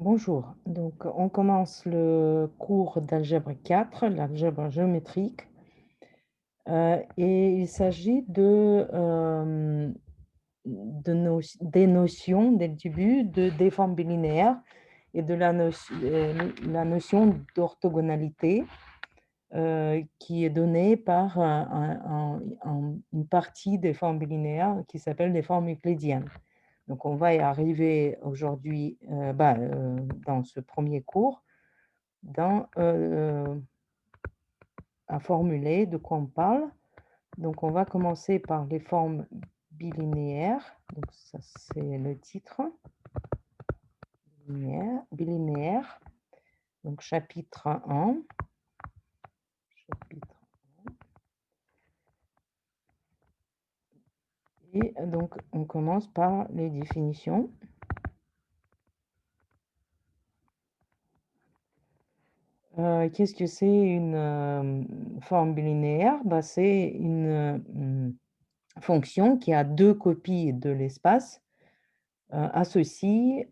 Bonjour, donc on commence le cours d'algèbre 4, l'algèbre géométrique, et il s'agit des notions dès le début des formes bilinéaires et de la notion d'orthogonalité qui est donnée par une partie des formes bilinéaires qui s'appelle des formes euclidiennes. Donc on va y arriver aujourd'hui dans ce premier cours dans, à formuler de quoi on parle. Donc on va commencer par les formes bilinéaires. Donc ça, c'est le titre. Bilinéaire. Donc chapitre 1. Chapitre. Et donc on commence par les définitions. Qu'est-ce que c'est une forme bilinéaire? Bah, c'est une fonction qui a deux copies de l'espace, associe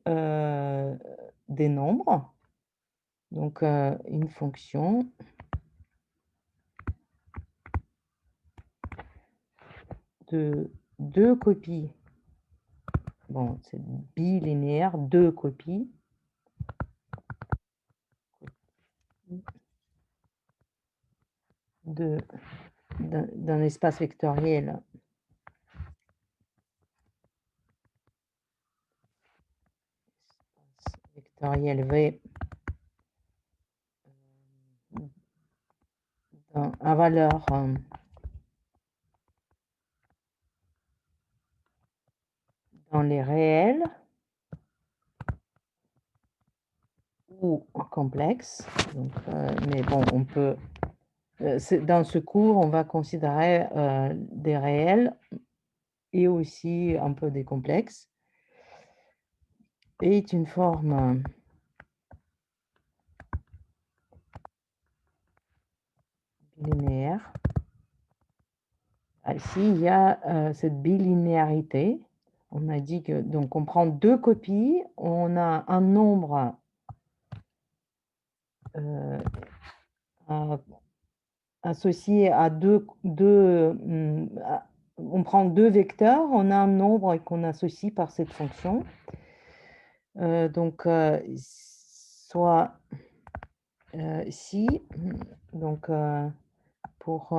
des nombres. Donc, une fonction de deux copies. Bon, c'est bilinéaire, deux copies d'un espace vectoriel V à valeur dans les réels ou complexes. Donc, mais bon, on peut, dans ce cours, on va considérer des réels et aussi un peu des complexes. Est une forme bilinéaire. Ici, il y a cette bilinéarité. On a dit que donc on prend deux copies, on a un nombre associé à on prend deux vecteurs, on a un nombre qu'on associe par cette fonction. Donc, soit si, donc pour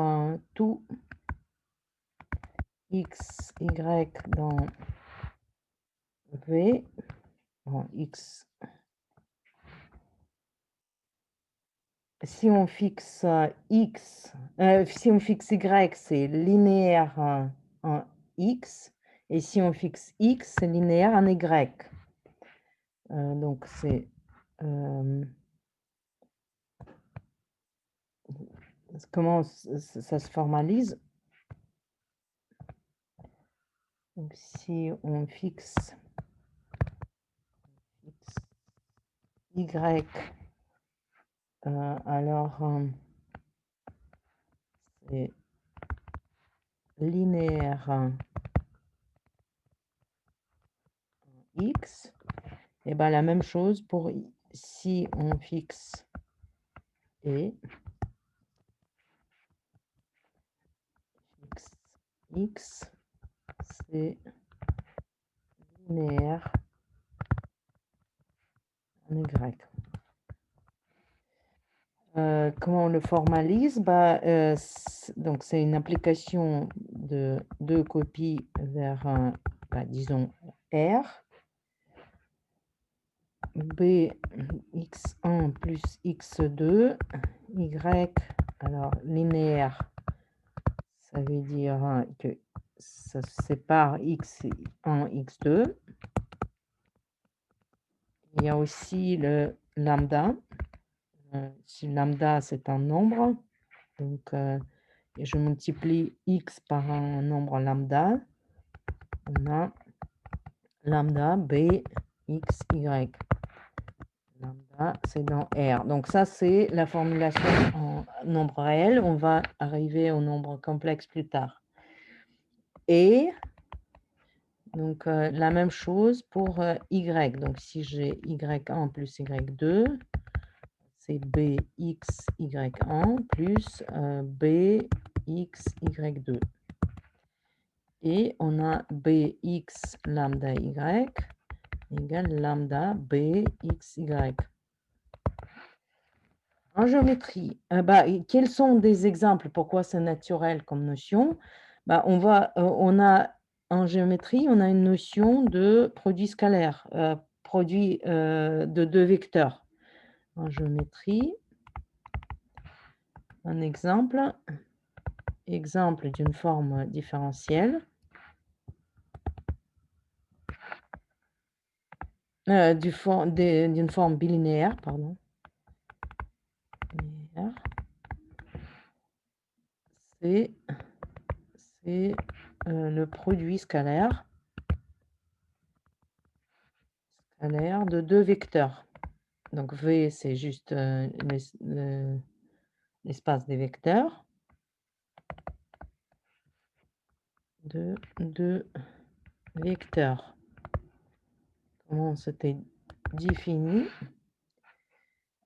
tout x, y dans V, bon, x, si on fixe x, si on fixe y, c'est linéaire en x, et si on fixe x, c'est linéaire en y. Donc c'est comment ça se formalise? Donc si on fixe y, alors c'est linéaire x, et ben la même chose pour si on fixe et fixe x, c'est linéaire en y. Comment on le formalise? Bah, donc c'est une application de deux copies vers un, bah, disons R. B x1 plus x2, y, alors linéaire, ça veut dire que ça se sépare x1, x2. Il y a aussi le lambda. Si lambda, c'est un nombre, donc je multiplie x par un nombre lambda, on a lambda b x, y. Lambda, c'est dans R. Donc ça, c'est la formulation en nombre réel. On va arriver au nombre complexe plus tard. Et Donc, la même chose pour y. Donc, si j'ai y1 plus y2, c'est bxy1 plus bxy2. Et on a bx lambda y égale lambda bxy. En géométrie, quels sont des exemples? Pourquoi c'est naturel comme notion? On a en géométrie, on a une notion de produit scalaire, produit de deux vecteurs. En géométrie, un exemple d'une forme différentielle, d'une forme bilinéaire, pardon. Bilinéaire. C'est le produit scalaire de deux vecteurs. Donc V, c'est juste l'espace des vecteurs de deux vecteurs. Comment c'était défini?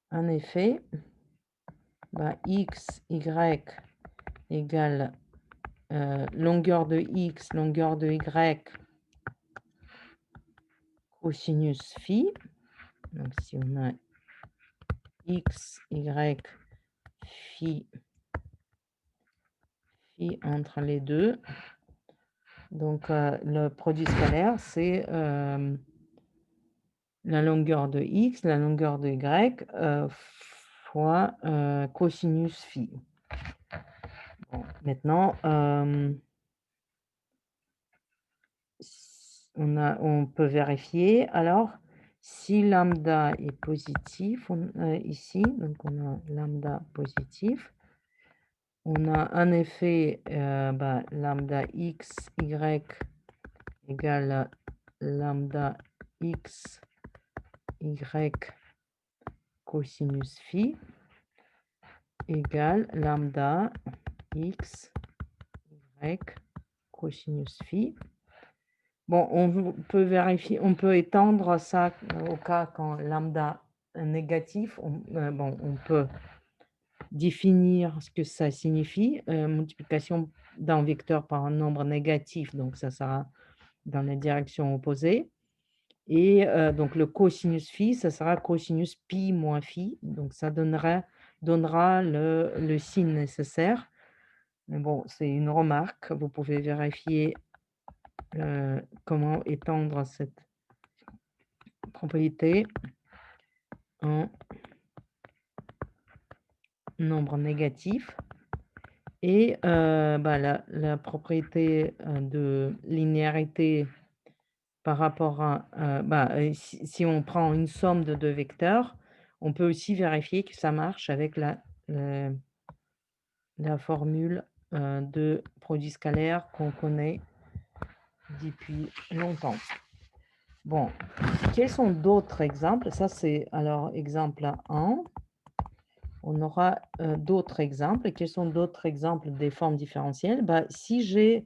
En effet, x, y égale longueur de x, longueur de y, cosinus phi. Donc, si on a x, y, phi entre les deux, donc le produit scalaire, c'est la longueur de x, la longueur de y, fois cosinus phi. Bon, maintenant, on peut vérifier. Alors, si lambda est positif, ici, donc on a lambda positif, on a en effet lambda x, y égale lambda x, y cosinus phi égale lambda x, y cosinus phi. Bon, on peut vérifier, on peut étendre ça au cas quand lambda est négatif. On peut définir ce que ça signifie, multiplication d'un vecteur par un nombre négatif, donc ça sera dans la direction opposée. Et donc le cosinus phi, ça sera cosinus pi moins phi, donc ça donnera le signe nécessaire. Mais bon, c'est une remarque, vous pouvez vérifier comment étendre cette propriété en nombre négatif. Et la propriété de linéarité par rapport à, si on prend une somme de deux vecteurs, on peut aussi vérifier que ça marche avec la formule de produit scalaire qu'on connaît depuis longtemps. Bon, quels sont d'autres exemples? Ça, c'est alors exemple 1. On aura d'autres exemples. Et quels sont d'autres exemples des formes différentielles? Si j'ai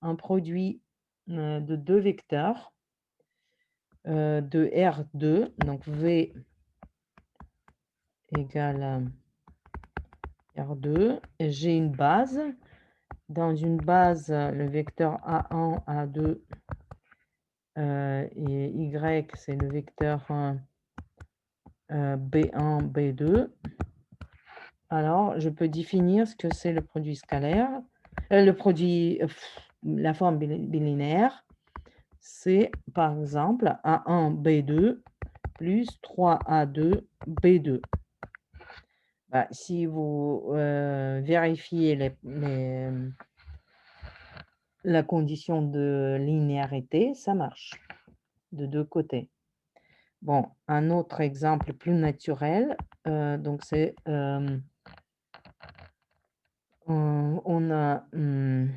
un produit de deux vecteurs de R2, donc V égale R2, j'ai une base. Dans une base, le vecteur A1, A2 et Y, c'est le vecteur B1, B2. Alors, je peux définir ce que c'est le produit scalaire, la forme bilinéaire. C'est par exemple A1, B2 plus 3A2, B2. Si vous vérifiez la condition de linéarité, ça marche de deux côtés. Bon, un autre exemple plus naturel, donc c'est on a le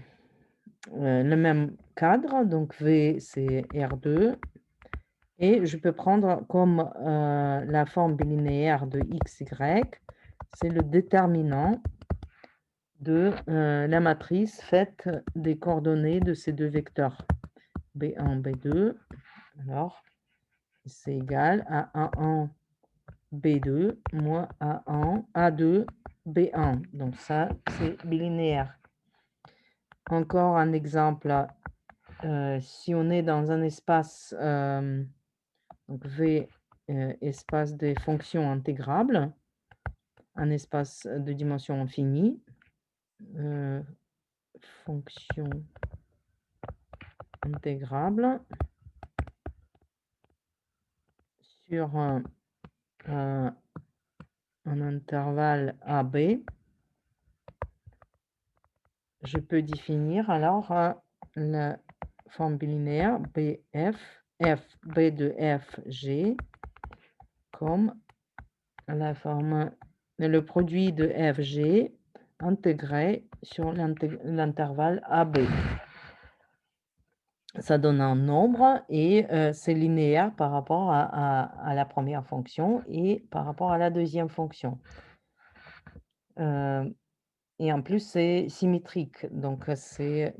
même cadre, donc V c'est R2, et je peux prendre comme la forme bilinéaire de XY, c'est le déterminant de la matrice faite des coordonnées de ces deux vecteurs, B1, B2. Alors, c'est égal à A1, B2 moins A1, A2, B1. Donc ça, c'est bilinéaire. Encore un exemple, si on est dans un espace donc V, espace des fonctions intégrables, un espace de dimension infinie, fonction intégrable sur un intervalle AB, je peux définir alors la forme bilinéaire BF, F, B de F, G, comme la forme, le produit de FG intégré sur l'intervalle AB. Ça donne un nombre et c'est linéaire par rapport à la première fonction et par rapport à la deuxième fonction. Et en plus, c'est symétrique. Donc, c'est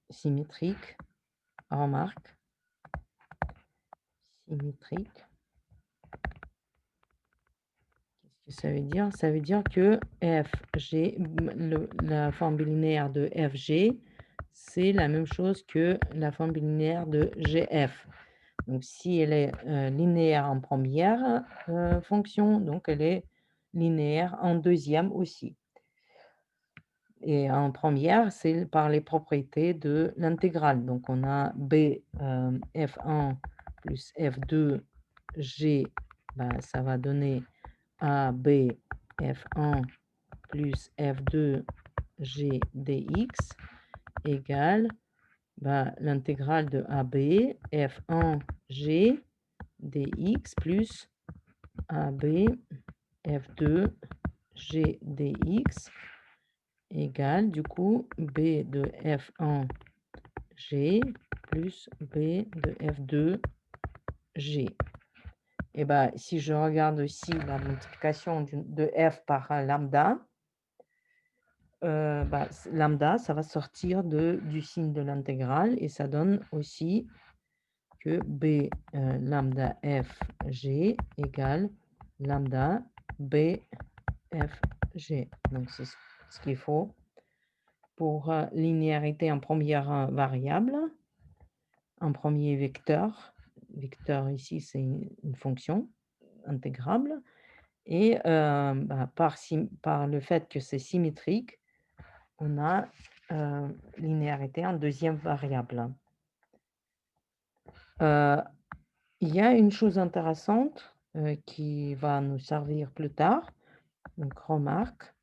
symétrique. Remarque. Symétrique. Qu'est-ce que ça veut dire? Ça veut dire que FG, la forme bilinéaire de FG, c'est la même chose que la forme bilinéaire de GF. Donc, si elle est linéaire en première fonction, donc elle est linéaire en deuxième aussi. Et en première, c'est par les propriétés de l'intégrale. Donc, on a B F1 plus F2 G, ça va donner AB F1 plus F2 G dx égale l'intégrale de AB F1 G dx plus AB F2 G dx égale du coup B de F1 G plus B de F2 G. Et si je regarde aussi la multiplication de F par lambda, lambda, ça va sortir du signe de l'intégrale et ça donne aussi que B lambda F G égale lambda B F G. Donc, c'est ce qu'il faut pour linéarité en première variable, en premier vecteur. Vecteur ici, c'est une fonction intégrable. Et par le fait que c'est symétrique, on a linéarité en deuxième variable. Il y a une chose intéressante qui va nous servir plus tard. Donc, remarque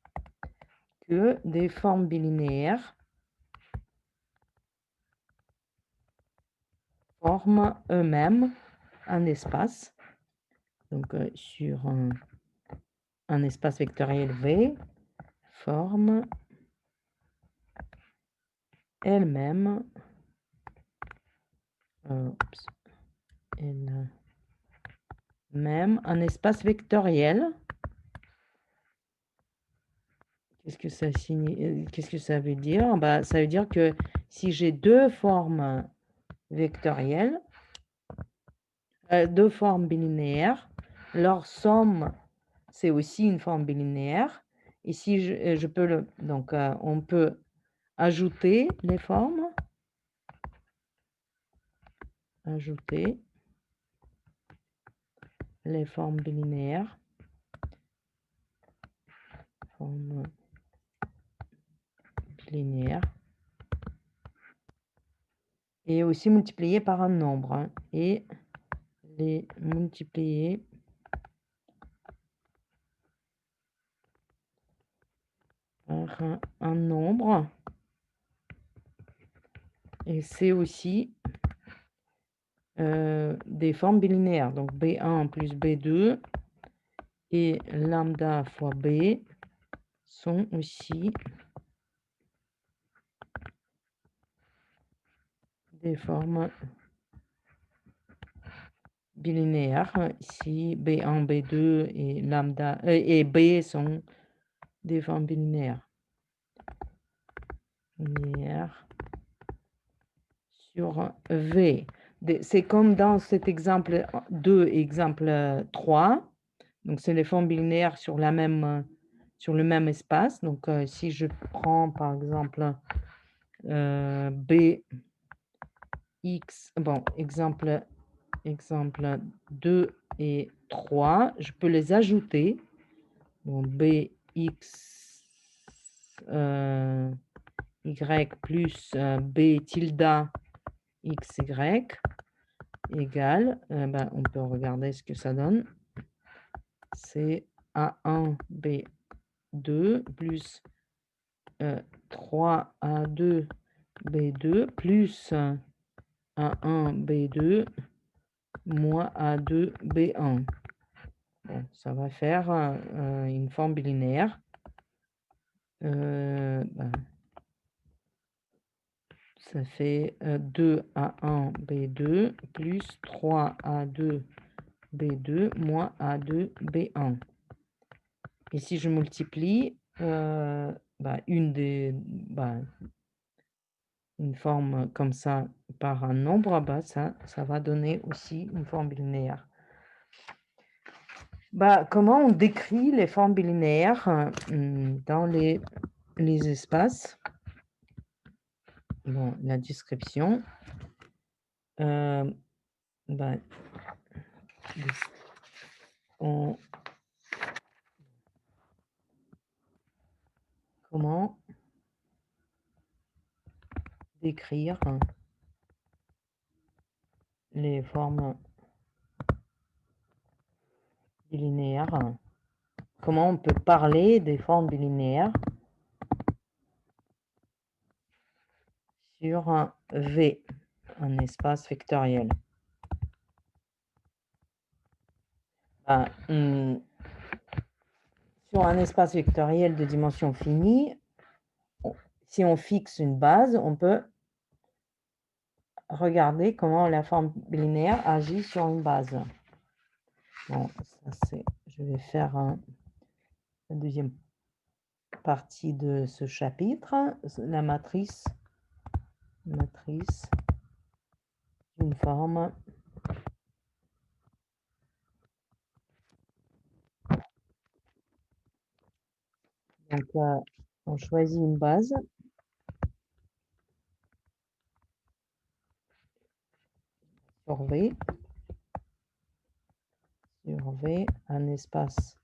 que des formes bilinéaires forment eux-mêmes un espace. Donc, sur un espace vectoriel V, forme elle-même même un espace vectoriel. Qu'est-ce que ça signifie? Qu'est-ce que ça veut dire? Ça veut dire que si j'ai deux formes vectorielles, deux formes bilinéaires, leur somme, c'est aussi une forme bilinéaire. Et si je peux donc on peut ajouter les formes, ajouter les formes bilinéaires, formes bilinéaires, et aussi multiplier par un nombre, et les multiplier par un nombre. Et c'est aussi des formes bilinéaires. Donc B1 plus B2 et lambda fois B sont aussi des formes bilinéaires. Si B1, B2 et lambda et B sont des formes bilinéaires. Bilinéaires sur V. C'est comme dans cet exemple 2, exemple 3. Donc, c'est les formes binaires sur sur le même espace. Donc, si je prends par exemple B, X, bon, exemple 2 et 3, je peux les ajouter. Donc, B, X, Y plus B tilde X, Y égale, ben, on peut regarder ce que ça donne. C'est A1, B2 plus 3A2, B2 plus A1, B2 moins A2, B1. Bon, ça va faire une forme bilinéaire. Ben, ça fait 2A1, B2 plus 3A2, B2 moins A2, B1. Et si je multiplie une forme comme ça par un nombre, ça va donner aussi une forme bilinéaire. Comment on décrit les formes bilinéaires dans les espaces? Bon, la description. Comment décrire les formes bilinéaires? Comment on peut parler des formes bilinéaires sur un V, un espace vectoriel? Sur un espace vectoriel de dimension finie, si on fixe une base, on peut regarder comment la forme bilinéaire agit sur une base. Bon, ça je vais faire la deuxième partie de ce chapitre, la matrice d'une forme donc on choisit une base sur V, un espace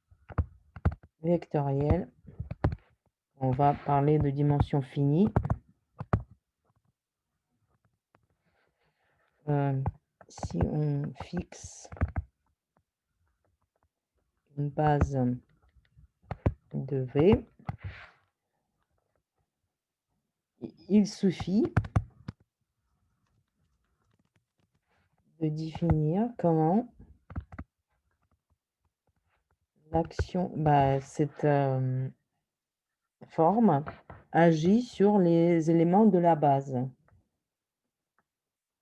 vectoriel. On va parler de dimension finie. Si on fixe une base de V, il suffit de définir comment l'action, cette forme agit sur les éléments de la base,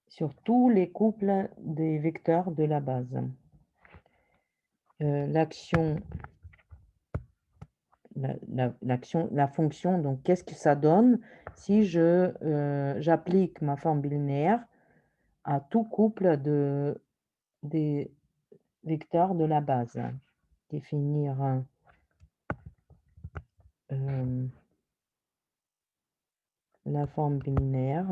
sur tous les couples des vecteurs de la base. La fonction, donc qu'est-ce que ça donne si j'applique ma forme bilinéaire à tout couple des vecteurs de la base. Définir la forme bilinéaire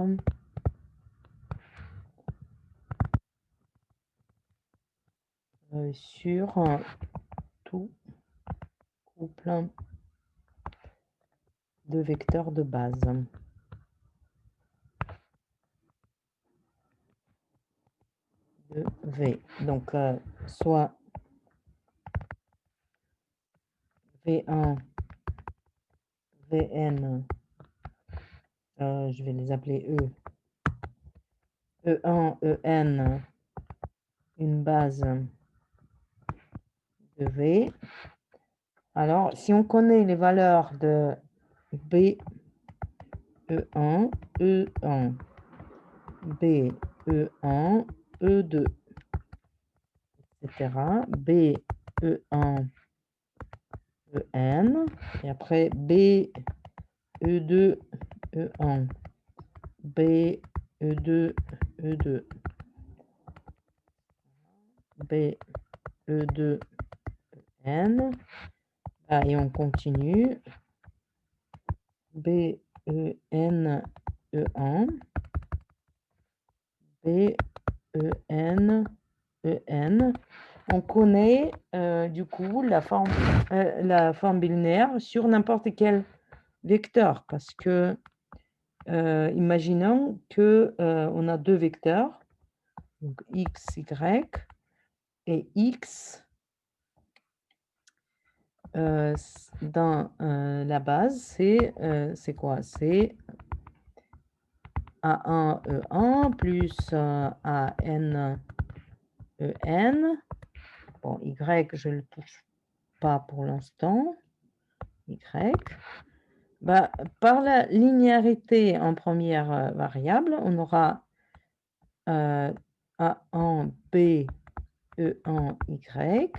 sur tout couple de vecteurs de base. De V. Donc, soit V1, Vn, je vais les appeler E. E1, En, une base de V. Alors, si on connaît les valeurs de B, E1, E1, B, E1, E2, etc. B, E1, En, et après B, E2, E1, B, E2, E2, B, E2, N. Ah, et on continue. B, E, N, E1. B, E, N, E, N. On connaît du coup la forme binaire sur n'importe quel vecteur parce que imaginons que on a deux vecteurs, donc x, y, et x dans la base, c'est quoi? C'est A1, E1 plus AN, EN. Bon, y, je ne le touche pas pour l'instant. Y. Bah, par la linéarité en première variable, on aura A1, B, E1, Y,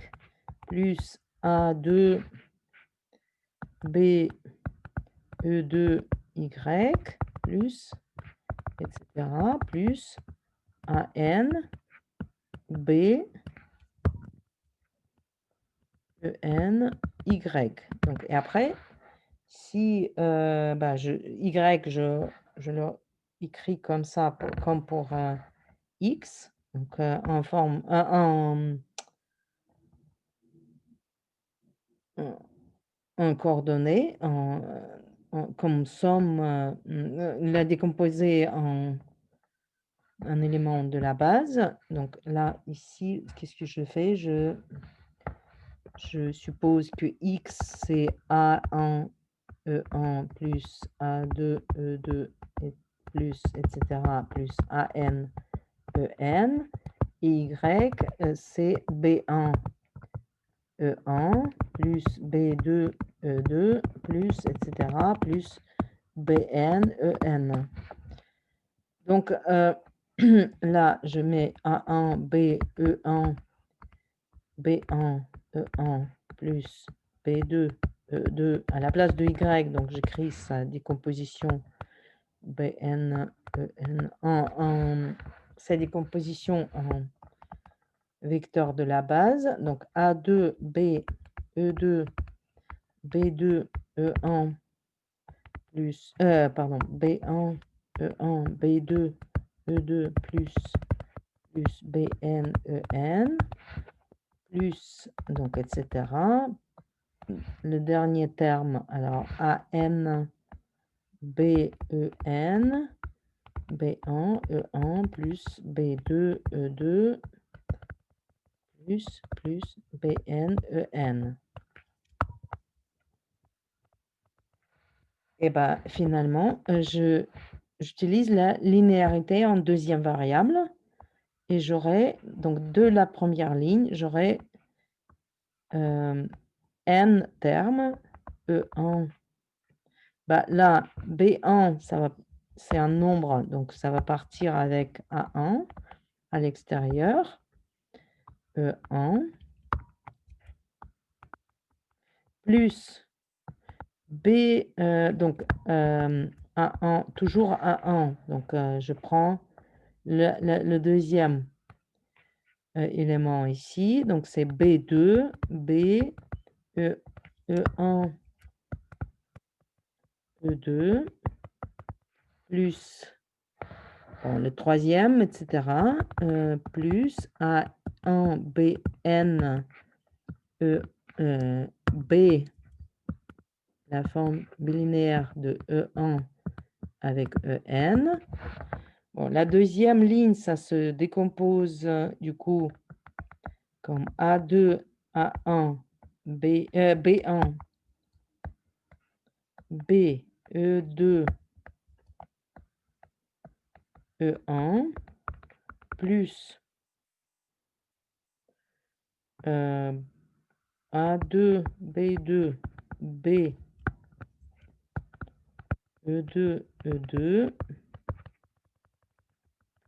plus A2, B, E2, Y, plus, etc., plus AN, B, EN, Y. Donc, et après, si bah, Y, je le écris comme ça, comme pour X, donc en forme, en coordonnées, comme somme, la décomposer en un élément de la base. Donc là, ici, qu'est-ce que je fais? Je suppose que X, c'est A1, E1 plus A2, E2, et plus, etc., plus AN, EN. Et Y, c'est B1, E1 plus B2, E2 plus, etc., plus BN, EN. Donc là, je mets A1, B, E1, B1, E1 plus B2, E2 à la place de Y, donc j'écris sa décomposition BN, EN sa décomposition en vecteur de la base, donc A2, B, E2, B2, E1 plus, pardon, B1, E1, B2, E2 plus BN, EN, plus, donc, etc. Le dernier terme, alors AN, BEN, B1, E1 plus B2, E2 plus BN, EN. Et bah, finalement, j'utilise la linéarité en deuxième variable et j'aurai, donc de la première ligne, j'aurai n termes, E1. Bah, là, B1, c'est un nombre, donc ça va partir avec A1 à l'extérieur, E1, plus B, donc A1, toujours A1, donc je prends le deuxième élément ici, donc c'est B2, B, E1, E2, plus le troisième, etc., plus A1, BN, B, la forme bilinéaire de E1 avec EN. Bon, la deuxième ligne, ça se décompose du coup comme A2, A1, B1, B, E2, E1, plus A2, B2, B, E2, E2,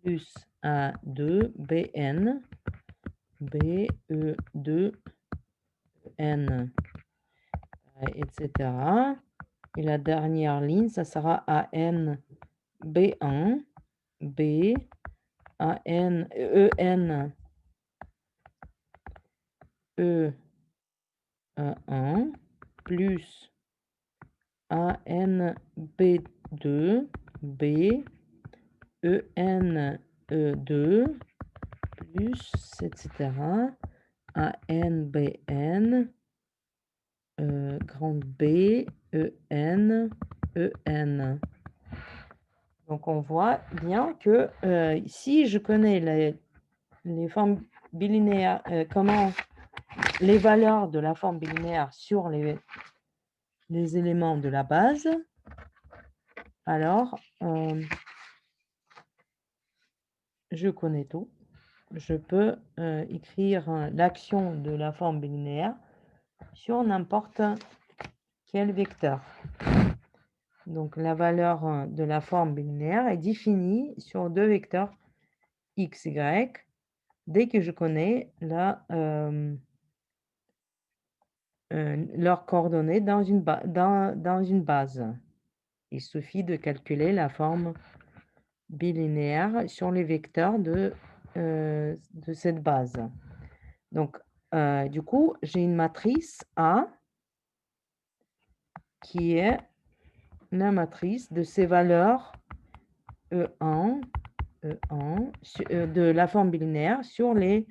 plus A2, BN, BE2, N, etc. Et la dernière ligne, ça sera AN, B1, B, AN, EN, E1 plus AN, B2, B, EN, E2 plus, etc. AN, BN, grand B, EN, EN. Donc, on voit bien que si je connais les formes bilinéaires, comment les valeurs de la forme bilinéaire sur les éléments de la base, alors je connais tout. Je peux écrire l'action de la forme bilinéaire sur n'importe quel vecteur. Donc, la valeur de la forme bilinéaire est définie sur deux vecteurs x, y, dès que je connais leurs coordonnées dans une base. Il suffit de calculer la forme bilinéaire sur les vecteurs de cette base. Donc, du coup, j'ai une matrice A qui est la matrice de ces valeurs E1, de la forme bilinéaire sur les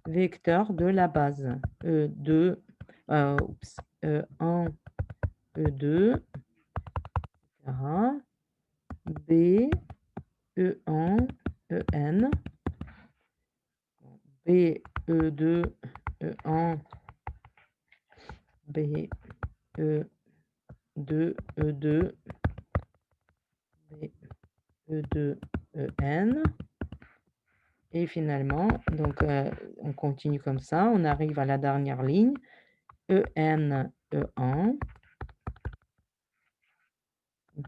vecteurs de la base. E2, E1, E2, etc. B, E1, EN, B, E2, E1, B, E2, E2, B, E2, EN. Et finalement, donc, on continue comme ça, on arrive à la dernière ligne, EN, E1,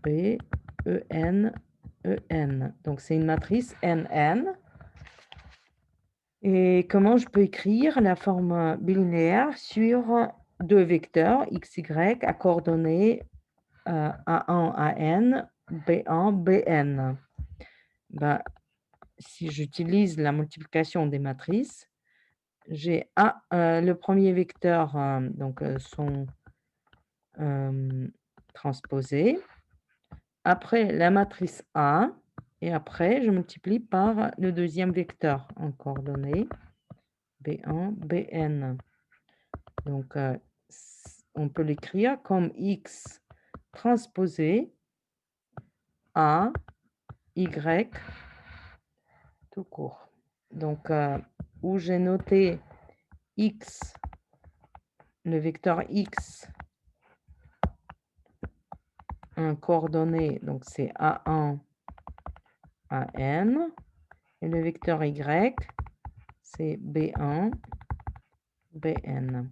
B, EN, EN. Donc, c'est une matrice NN. Et comment je peux écrire la forme bilinéaire sur deux vecteurs, x, y, à coordonnées A1, AN, B1, BN. Bah, si j'utilise la multiplication des matrices, j'ai le premier vecteur, donc sont transposés. Après, la matrice A, et après, je multiplie par le deuxième vecteur en coordonnées, B1, Bn. Donc, on peut l'écrire comme x transposé A, y, tout court. Donc, où j'ai noté x, le vecteur x en coordonnées, donc c'est A1, AN, et le vecteur y, c'est B1, Bn.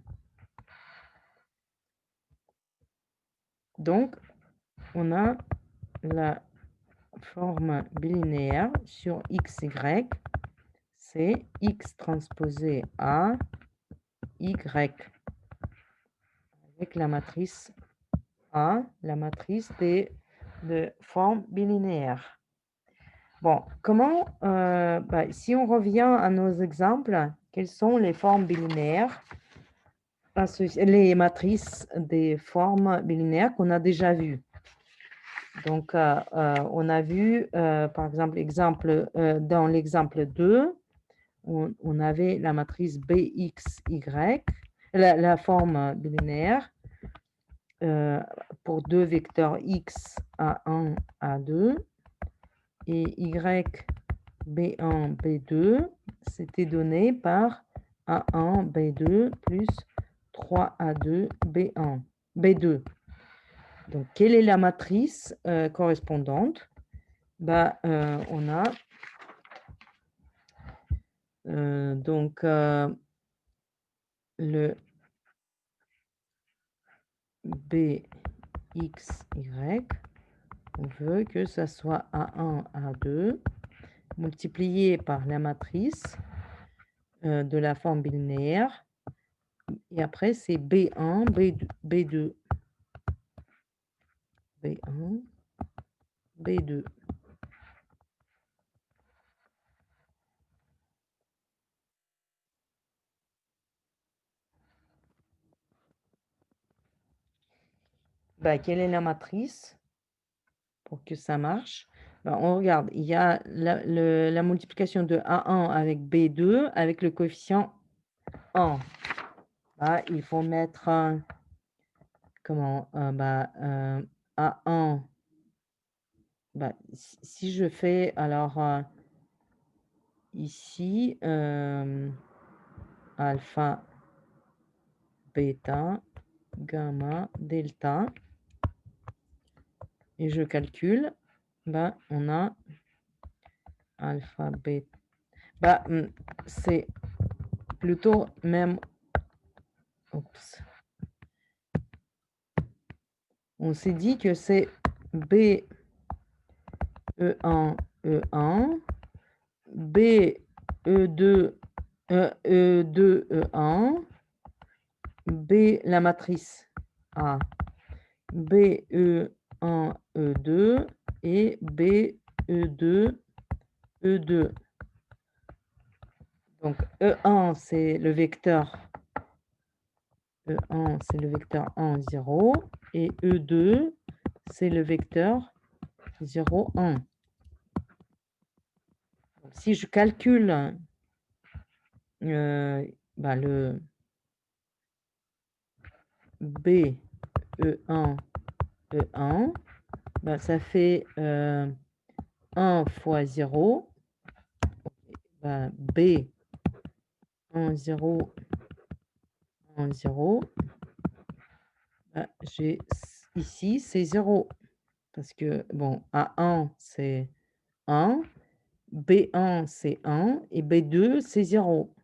Donc, on a la forme bilinéaire sur x, y, c'est x transposé A, y, avec la matrice A, la matrice de forme bilinéaire. Bon, comment, si on revient à nos exemples, quelles sont les formes bilinéaires, les matrices des formes bilinéaires qu'on a déjà vues? Donc, on a vu, par exemple, dans l'exemple 2, on avait la matrice BXY, la forme bilinéaire, pour deux vecteurs x, A1, A2, et y, B1, B2, c'était donné par A1, B2 plus 3A2, B1, B2. Donc, quelle est la matrice correspondante? On a donc le BXY, on veut que ça soit A1, A2, multiplié par la matrice de la forme bilinéaire, et après c'est B1, B2, B2, B1, B2. Bah, quelle est la matrice pour que ça marche? Bah, on regarde, il y a la multiplication de A1 avec B2 avec le coefficient 1. Bah, il faut mettre, comment? A1, bah, si je fais alors, ici, alpha, bêta, gamma, delta et je calcule, bah, on a alpha, bêta, bah, c'est plutôt même, oups, on s'est dit que c'est B E1 E1, B E2 E2 E1, B la matrice A, B E1 E2 et B E2 E2. Donc E1 c'est le vecteur E1 c'est le vecteur 1 0 et E2 c'est le vecteur 0 1. Donc, si je calcule bah, le B E1 E1, bah, ça fait 1 fois 0, bah, B 1 0 1 0, bah, j'ai ici c'est 0 parce que bon A1 c'est 1, B1 c'est 1 et B2 c'est 0.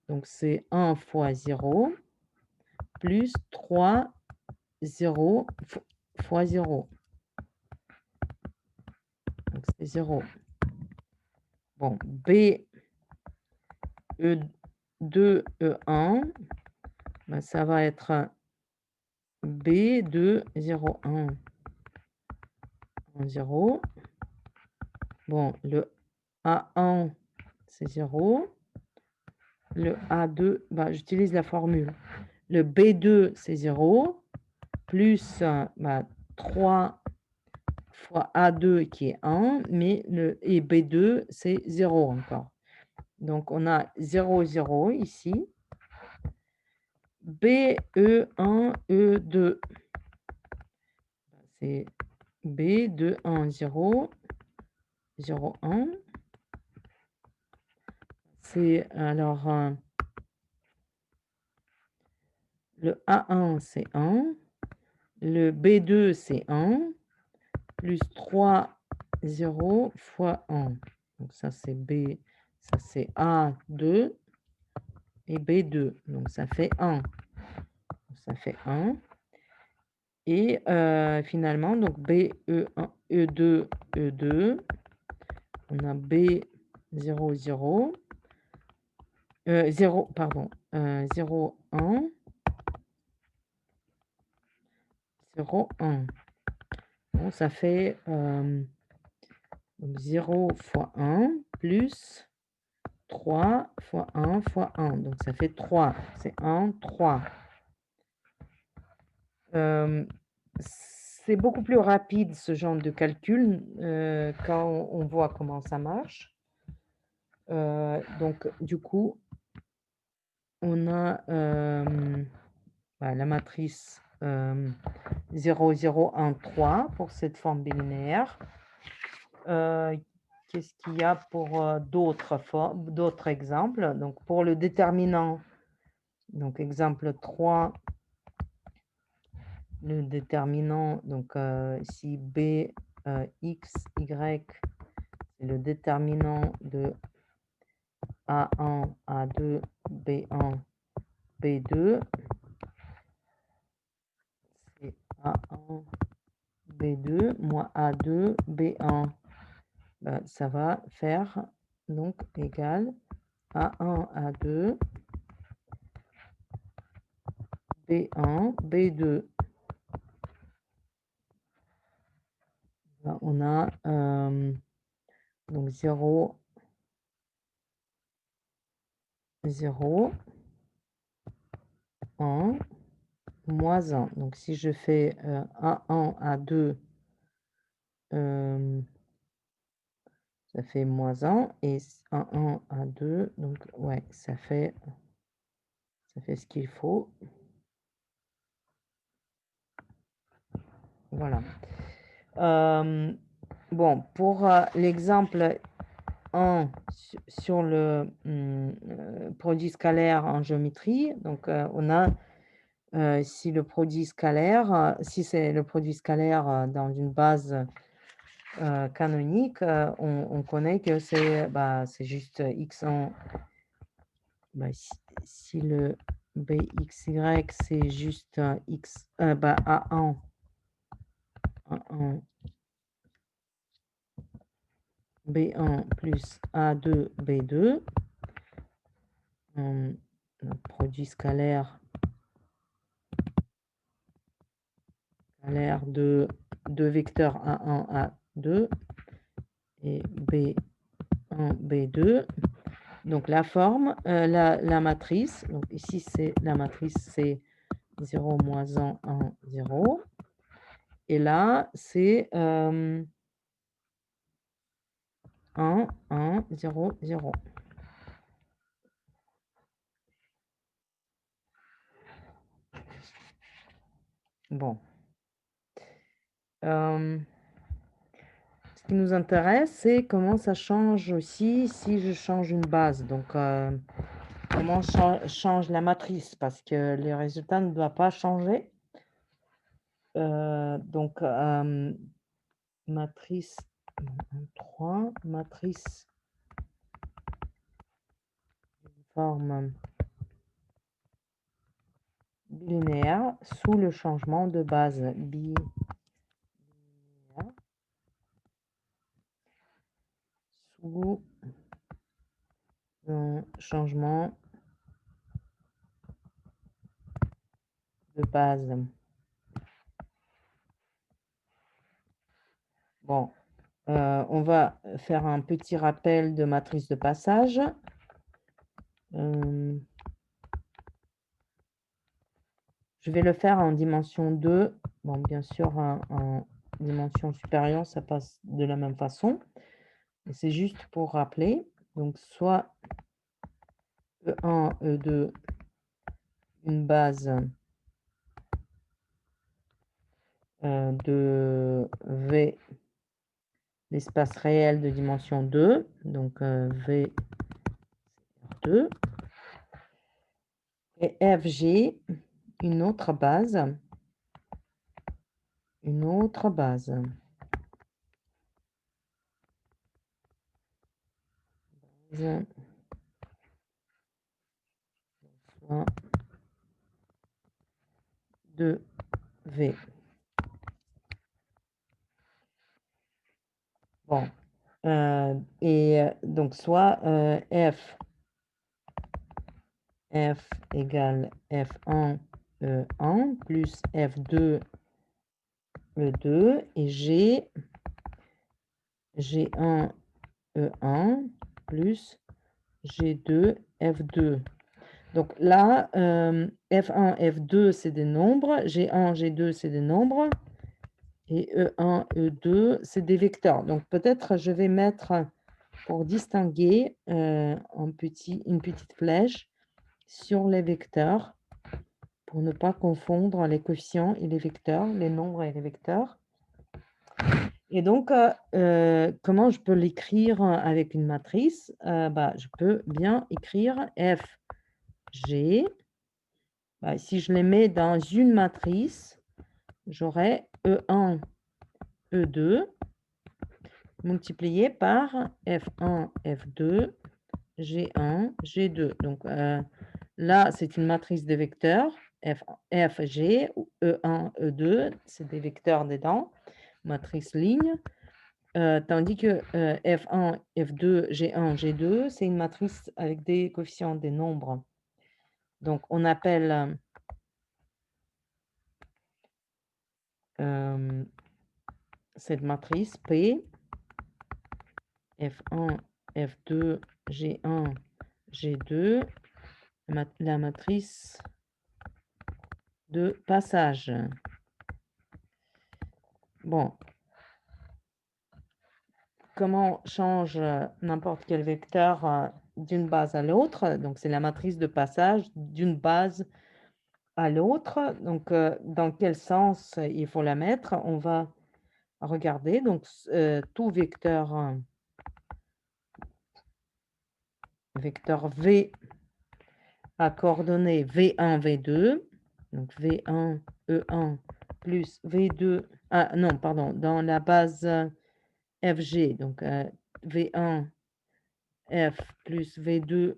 Donc c'est 1 fois 0 plus 3 0 fois 0. Donc c'est 0. Bon, B E2 E1, ben, ça va être B2 0 1 1 0. Bon, le A1 c'est 0. Le A2, bah, j'utilise la formule. Le B2 c'est 0 plus bah, 3 fois A2 qui est 1, mais et B2 c'est 0 encore. Donc on a 0 0 ici. BE1 E2, c'est B2 1 0 0 1. C'est alors le A1 c'est 1, le B2 c'est 1 plus 3 0 fois 1. Donc ça c'est B, ça c'est A2 et B2. Donc ça fait 1. Ça fait 1. Et finalement, donc BE1, E2, E2, on a B0, 0, 0, pardon, 0, 1, 0, 1. Bon, ça fait 0 fois 1 plus 3 fois 1 fois 1. Donc ça fait 3. C'est 1, 3. C'est beaucoup plus rapide ce genre de calcul quand on voit comment ça marche. Donc du coup, on a bah, la matrice 0, 0, 1, 3 pour cette forme bilinéaire. Qu'est-ce qu'il y a pour d'autres exemples? Donc pour le déterminant, donc exemple 3, le déterminant, donc si B, X, Y, c'est le déterminant de A1, A2, B1, B2, c'est A1, B2 moins A2, B1. Ben, ça va faire donc égal A1, A2, B1, B2. Là, on a donc 0, 0, 1, moins 1. Donc si je fais A1, A2, ça fait moins 1 et A1, A2, donc ouais, ça fait ce qu'il faut. Voilà. Bon, pour l'exemple 1 sur le produit scalaire en géométrie, donc on a si le produit scalaire, si c'est le produit scalaire dans une base canonique, on connaît que c'est juste x1. Si le bxy c'est juste x a1 b1 plus a2 b2, le produit scalaire de deux vecteurs a1 a2 et b1 b2. Donc la forme, la matrice, donc ici c'est la matrice, c'est 0, moins 1, 1, 0. Et là, c'est 1, 1, 0, 0. Bon. Ce qui nous intéresse, c'est comment ça change aussi si je change une base. Donc, comment change la matrice, parce que le résultat ne doit pas changer. Donc, matrice 3, matrice forme bilinéaire sous le changement de base bilinéaire sous un changement de base. Bon, on va faire un petit rappel de matrice de passage. Je vais le faire en dimension 2. Bon, bien sûr, en dimension supérieure, ça passe de la même façon. C'est juste pour rappeler. Donc, soit E1, E2, une base de V, l'espace réel de dimension 2. Donc, V, 2. Et FG, une autre base. Une autre base. Soit 2V. Bon. Et donc, soit F égale F1 E1 plus F2 E2 et G1 E1 plus G2 F2. Donc là, F1, F2, c'est des nombres, G1, G2, c'est des nombres, et E1, E2, c'est des vecteurs. Donc peut-être je vais mettre, pour distinguer, une petite flèche sur les vecteurs, pour ne pas confondre les coefficients et les vecteurs, les nombres et les vecteurs. Et donc, comment je peux l'écrire avec une matrice? Je peux bien écrire FG. Si je les mets dans une matrice, j'aurai E1, E2 multiplié par F1, F2, G1, G2. Donc là, c'est une matrice de vecteurs, FG, E1, E2, c'est des vecteurs dedans, matrice ligne. Tandis que F1, F2, G1, G2, c'est une matrice avec des coefficients, des nombres. Donc, on appelle cette matrice P, F1, F2, G1, G2, la matrice de passage. Bon, comment change n'importe quel vecteur d'une base à l'autre? Donc, c'est la matrice de passage d'une base à l'autre. Donc, dans quel sens il faut la mettre? On va regarder. Donc, tout vecteur V à coordonnées V1, V2. Donc, V1, E1 plus V2. Ah non, pardon, dans la base FG. Donc, V1, F plus V2,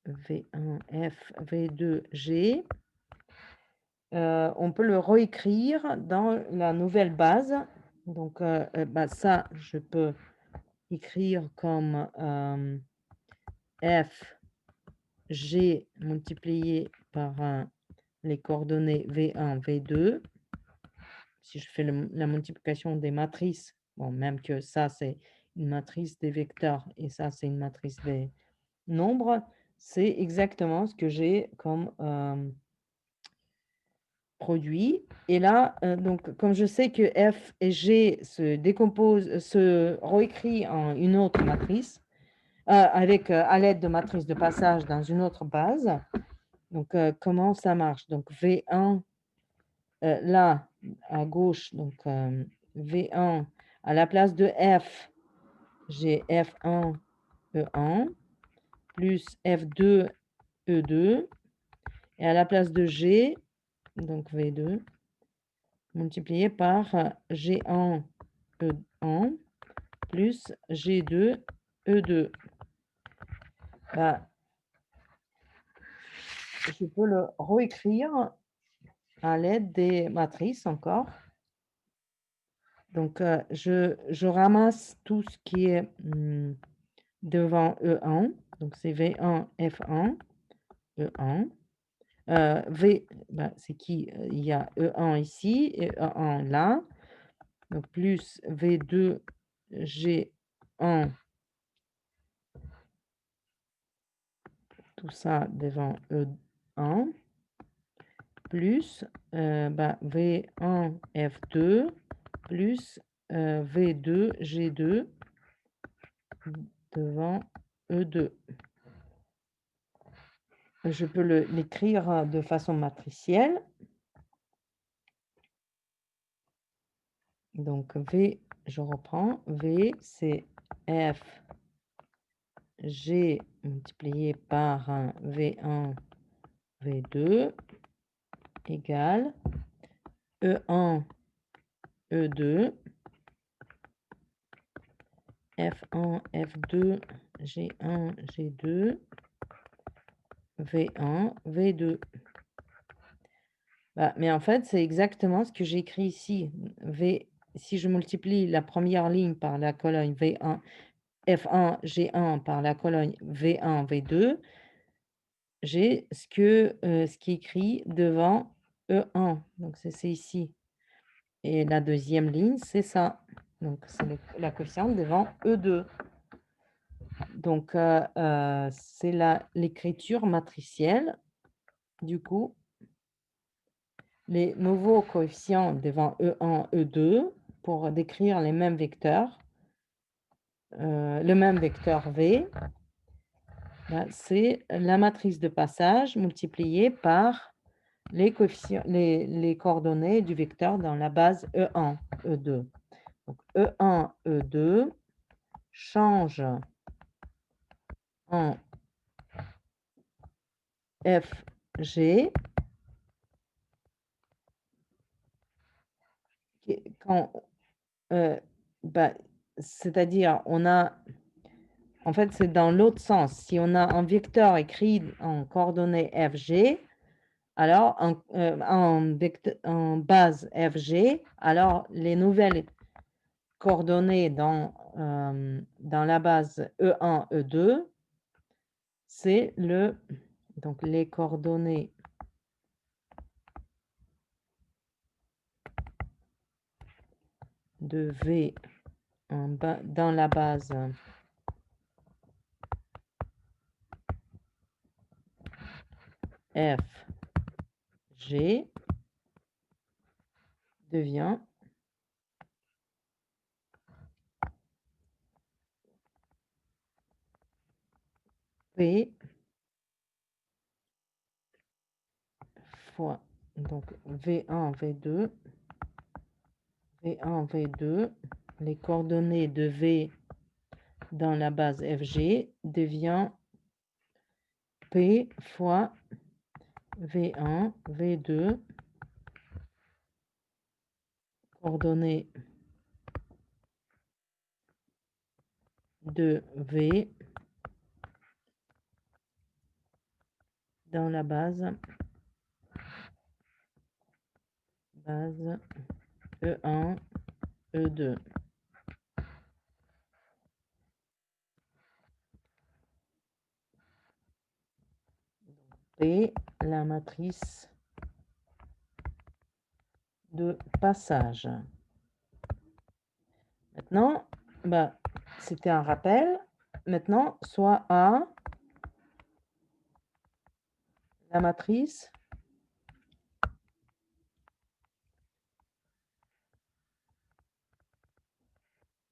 V1, F, V2, G. On peut le réécrire dans la nouvelle base. Donc, ça, je peux écrire comme F, G multiplié par les coordonnées V1, V2. Si je fais la multiplication des matrices, bon, même que ça, c'est une matrice des vecteurs et ça, c'est une matrice des nombres, c'est exactement ce que j'ai comme produit. Et là, donc, comme je sais que F et G se réécrit en une autre matrice, à l'aide de matrice de passage dans une autre base. Donc, comment ça marche? Donc, V1, là, à gauche, donc V1, à la place de F, j'ai F1, E1, plus F2, E2, et à la place de G, donc V2, multiplié par G1, E1, plus G2, E2. Je peux le réécrire à l'aide des matrices encore. Donc, je ramasse tout ce qui est devant E1. Donc, c'est V1, F1, E1. V, c'est qui? Il y a E1 ici et E1 là. Donc, plus V2, G1. Tout ça devant E1. Plus V1, F2. Plus V2, G2 devant E2. Je peux l'écrire de façon matricielle. Donc, V, je reprends. V, c'est F, G multiplié par V1, V2 égale E1, E2, F1, F2, G1, G2, V1, V2. Mais en fait, c'est exactement ce que j'ai écrit ici. Si je multiplie la première ligne par la colonne V1, F1, G1 par la colonne V1, V2, j'ai ce qui est écrit devant E1. Donc, c'est ici. Et la deuxième ligne, c'est ça. Donc, c'est la coefficiente devant E2. Donc, c'est l'écriture matricielle. Du coup, les nouveaux coefficients devant E1, E2 pour décrire les mêmes vecteurs, le même vecteur V, c'est la matrice de passage multipliée par les coordonnées du vecteur dans la base E1, E2. Donc E1, E2 change en FG quand, c'est-à-dire en fait, c'est dans l'autre sens. Si on a un vecteur écrit en coordonnées FG, alors en base FG, alors les nouvelles coordonnées dans la base E1, E2, c'est donc les coordonnées de V dans la base F, G devient P fois donc V1, V2, V1, V2, les coordonnées de V dans la base FG devient P fois V1, V2, coordonnées de V dans la base E1, E2. Et la matrice de passage. Maintenant, c'était un rappel. Maintenant, soit A, la matrice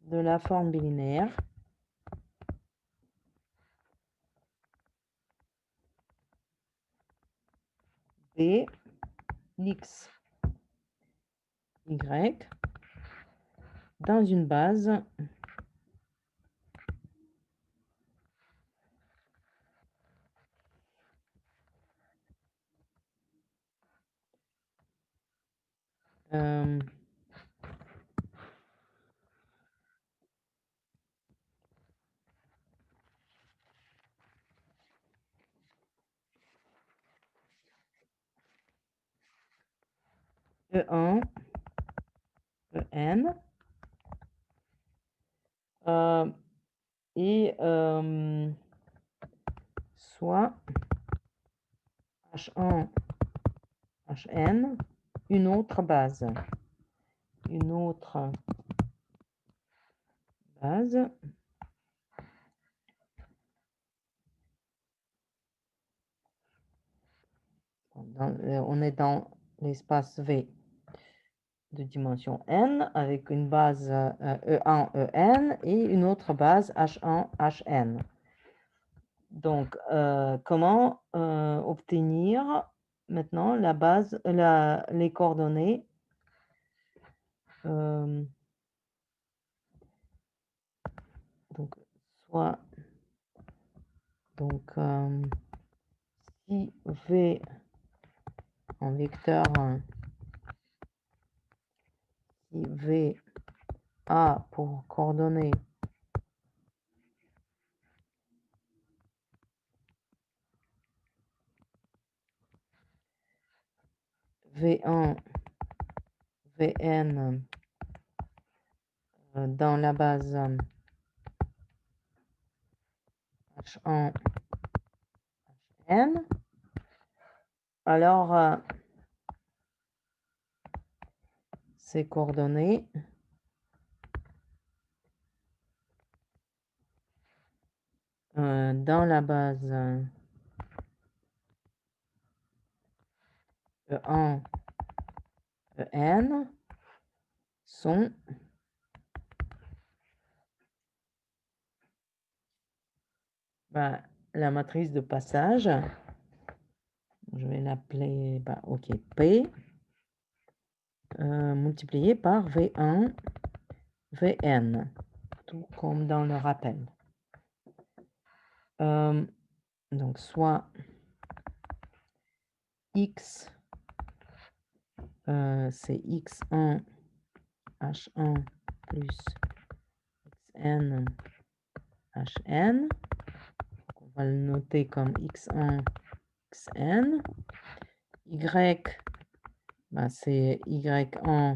de la forme bilinéaire. B, X, Y, dans une base E1, En, et soit H1, Hn, une autre base. Une autre base. On est dans l'espace V de dimension n avec une base E1, En et une autre base H1, Hn. Donc, comment obtenir maintenant la base, les coordonnées donc, soit donc, si V en vecteur, si V a pour coordonnées V1, Vn dans la base H1, Hn, alors ces coordonnées dans la base E1, En sont la matrice de passage, je vais l'appeler OK, P, multiplié par V1, Vn, tout comme dans le rappel. Donc, soit X, c'est X1, H1 plus Xn, Hn. On va le noter comme X1, Xn. Y, c'est Y1,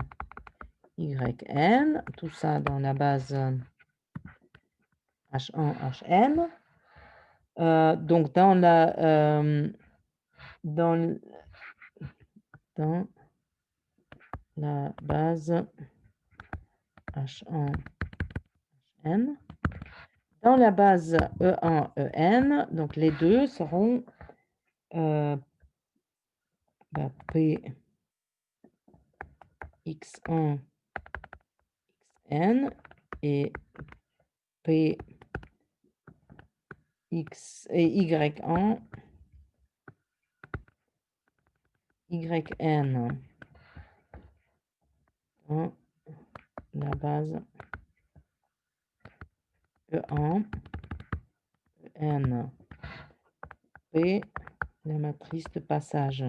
Yn. Tout ça dans la base H1, Hn. Donc, dans la base H1, Hn. Dans la base E1, En, donc les deux seront P x1 xn et P x et y1 yn dans la base E1 n P la matrice de passage.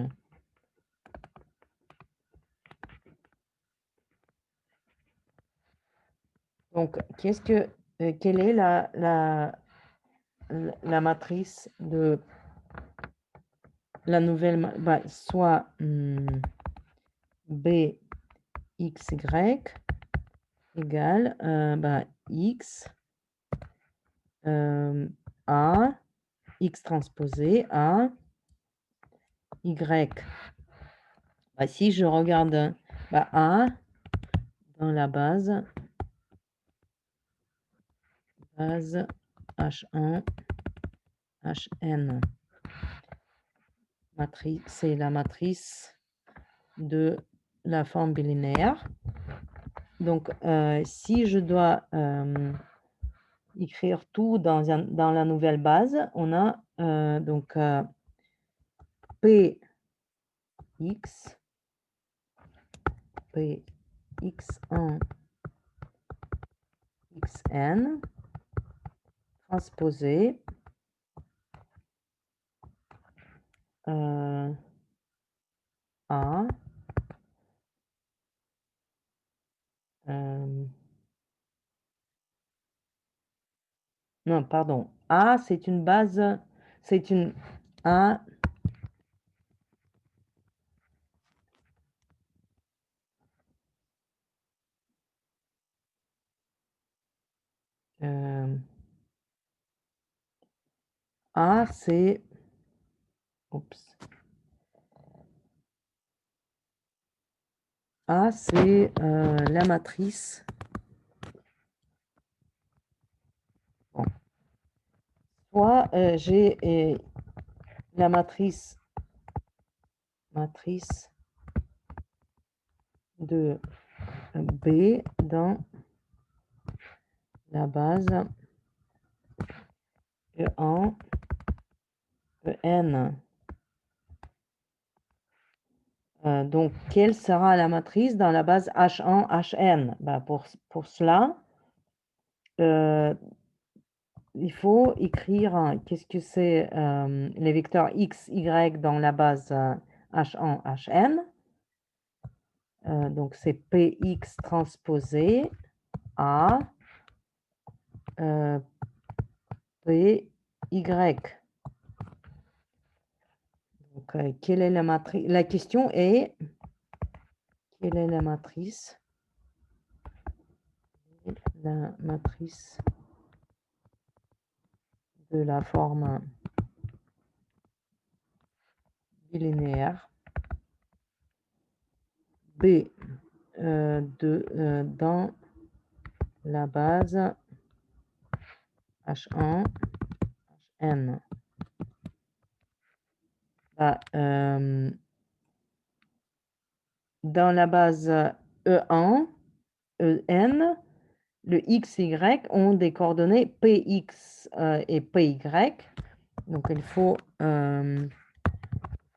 Donc, quelle est la matrice de la nouvelle, soit B x y égale x A x transposé A y. Si je regarde A dans la base H1 Hn, c'est la matrice de la forme bilinéaire. Donc, si je dois écrire tout dans la nouvelle base, on a donc P x1 xn transposé A non, pardon. A, c'est une base, c'est une A. A, c'est. Oups. A, c'est la matrice. Bon. Soit j'ai la matrice de B dans la base E1 En. Donc, quelle sera la matrice dans la base H1 Hn? Pour cela, il faut écrire qu'est-ce que c'est les vecteurs x, y dans la base H1 Hn. Donc, c'est Px transposé A Py. Donc, quelle est la matrice? La question est, quelle est la matrice? La matrice de la forme bilinéaire B dans la base H1 Hn. Dans la base E1 En, le x, y ont des coordonnées px et py. Donc, il faut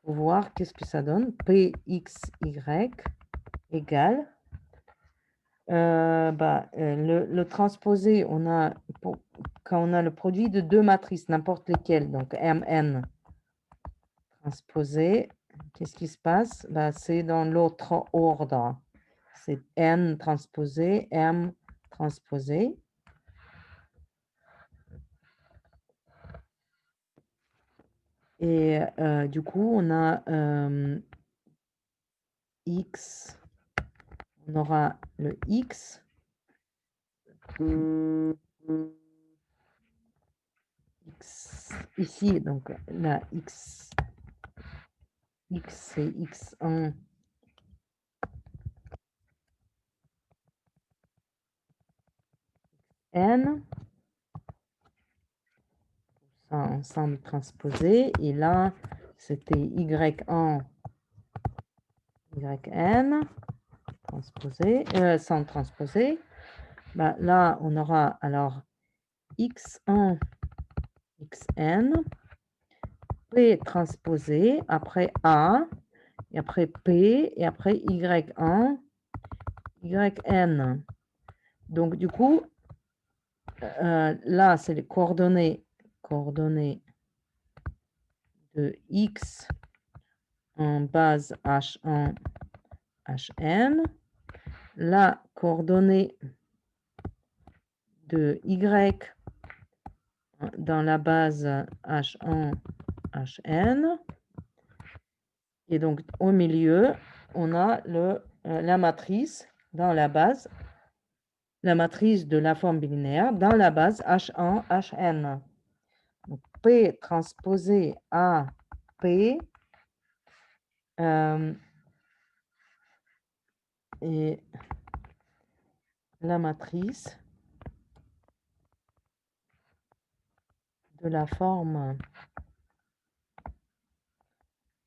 voir qu'est-ce que ça donne. Pxy égale le transposé, quand on a le produit de deux matrices, n'importe lesquelles, donc Mn transposé, qu'est-ce qui se passe? C'est dans l'autre ordre. C'est N transposé, M transposé. Et du coup, on a X, on aura le X. X ici, donc la X c'est X1 N. Ça ensemble transposé. Et là, c'était Y1 yn transposé, sans transposer. Bah, là, on aura alors x1, xn, p transposé, après a, et après p, et après y1, yn. Donc, du coup, là, c'est les coordonnées de x en base h1, hn. La coordonnée de y dans la base h1, hn. Et donc, au milieu, on a la matrice dans la base, la matrice de la forme binaire dans la base H1, Hn. Donc, P transposé à P et la matrice de la forme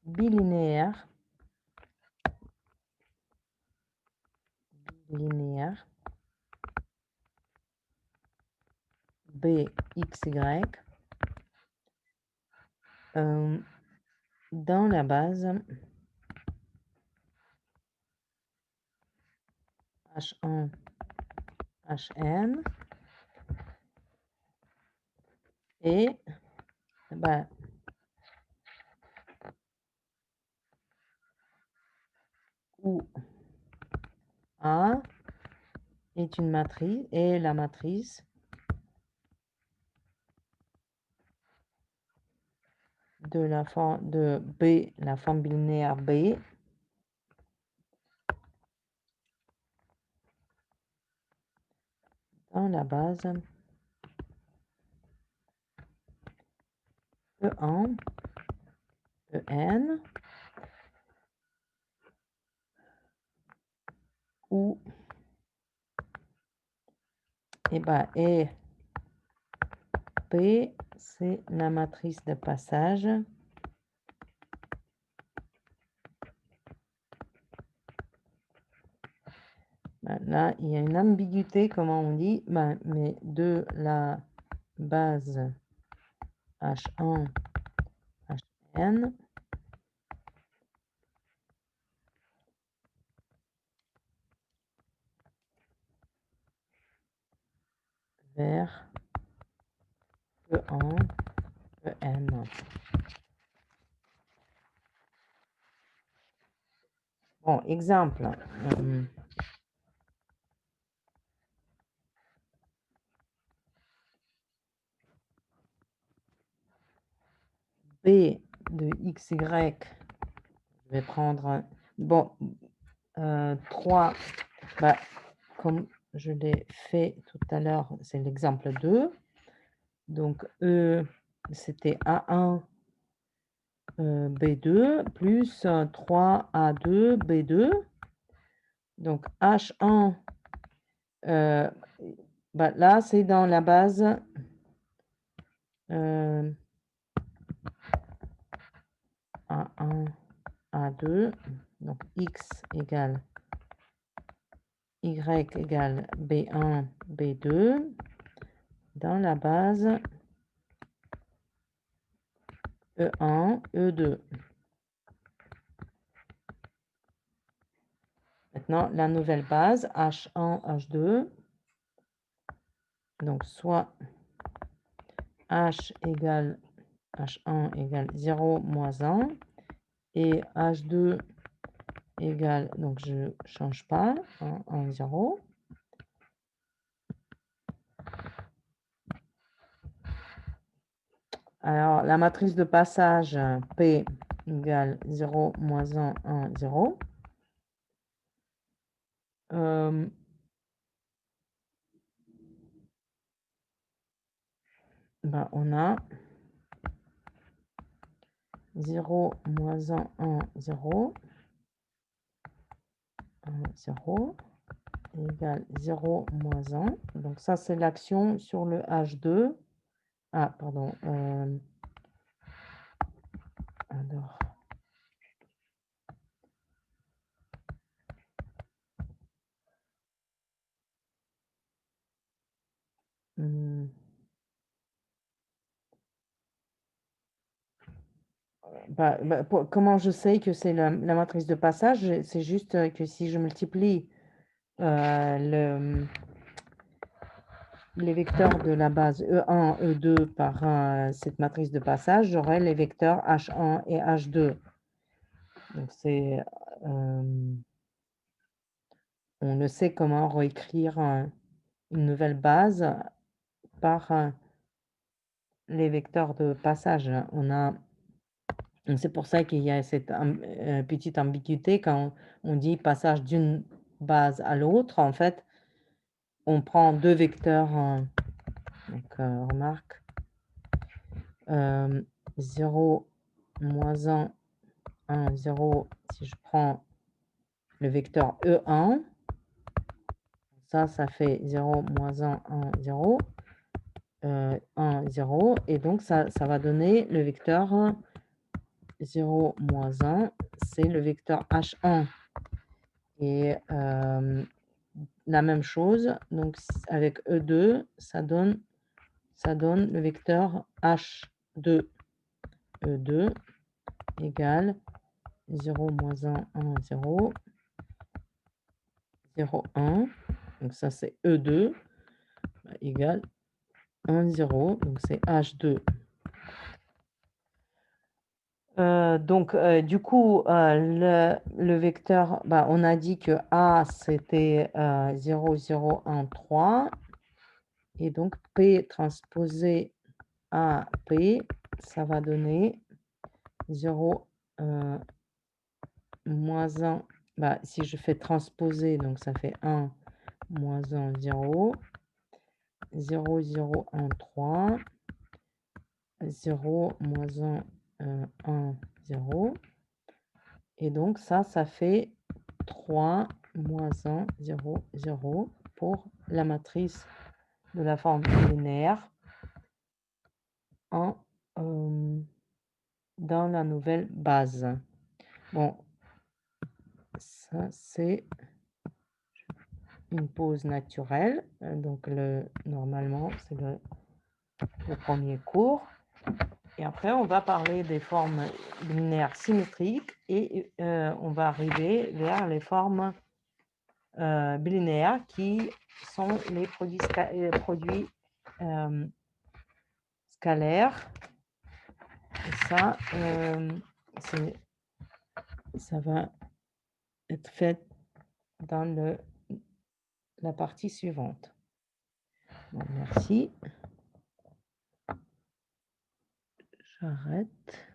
bilinéaire BXY dans la base H1, Hn et bah, où A est une matrice et la matrice de la forme de B, la forme binaire B dans la base E1, En, où et P, c'est la matrice de passage là, il y a une ambiguïté, comment on dit, mais de la base H1, Hn vers E1, En. Bon, exemple. B de XY, je vais prendre, bon, 3, comme je l'ai fait tout à l'heure, c'est l'exemple 2. Donc, E, c'était A1, B2, plus 3A2, B2. Donc, H1, là, c'est dans la base A1, A2. Donc, X égale Y égale B1, B2 dans la base E1, E2. Maintenant, la nouvelle base H1, H2. Donc, soit H égale H1 égale 0 moins 1 et H2 égale, donc je ne change pas, 1, 0. Alors, la matrice de passage P égale 0, moins 1, 1, 0. On a 0, moins 1, 1, 0. 1, 0 égale 0, moins 1. Donc ça, c'est l'action sur le H2. Ah, pardon. Alors, Comment je sais que c'est la matrice de passage? C'est juste, que si je multiplie, le les vecteurs de la base E1, E2 par, cette matrice de passage, j'aurai les vecteurs H1 et H2. Donc c'est, on ne sait comment réécrire, une nouvelle base par, les vecteurs de passage. C'est pour ça qu'il y a cette petite ambiguïté quand on dit passage d'une base à l'autre. En fait, on prend 2 vecteurs, donc remarque, 0, -1, 1, 0. Si je prends le vecteur E1, ça fait 0, -1, 1, 0, 1, 0 et donc ça va donner le vecteur 0, -1, c'est le vecteur H1 et la même chose, donc avec E2, ça donne le vecteur H2. E2 égale 0, -1, 1, 0, 0, 1. Donc ça, c'est E2 égale 1, 0. Donc c'est H2. Donc, du coup, le vecteur, on a dit que A, c'était 0, 0, 1, 3. Et donc, P transposé à P, ça va donner 0, moins 1. Si je fais transposer, donc ça fait 1, -1, 0, 0, 0, 1, 3, 0, -1, 1, 0. Et donc ça fait 3, -1, 0, 0 pour la matrice de la forme linéaire en, dans la nouvelle base. Bon, ça c'est une pause naturelle, donc normalement c'est le premier cours. Et après, on va parler des formes linéaires symétriques et on va arriver vers les formes bilinéaires qui sont les produits scalaires. Et ça, ça va être fait dans la partie suivante. Bon, merci. J'arrête.